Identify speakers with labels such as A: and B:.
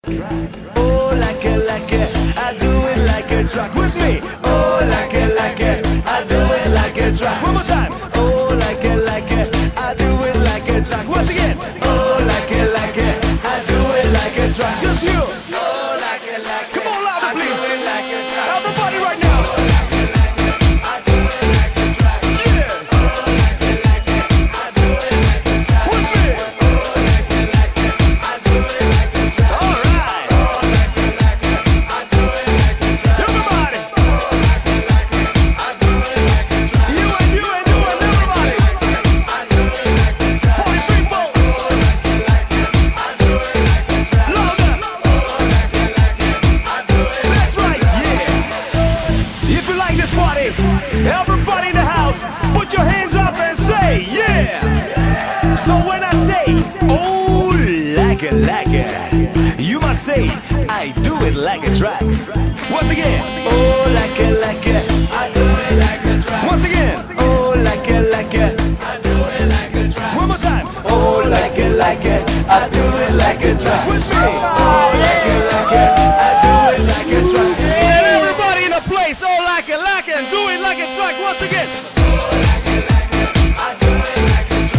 A: Oh, like it, I do it like a track with me. Oh, like it, I do it like a track. One more time. Oh, like it, I do it like a track. Once again. Oh, like it, I do it like a track. Just you. Oh, like it, come on, louder, please. I do it like a track. Everybody right now. Everybody in the house, put your hands up and say, yeah! So when I say, oh, like it, you must say, I do it like a track. Once again, oh, like it, I do it like a track. Once again, oh, like it, I do it like a track. One more time, oh, like it, I do it like a track. With me, oh, like it, I do it like a track. And everybody in the place, oh, like it, and do it like a track once again.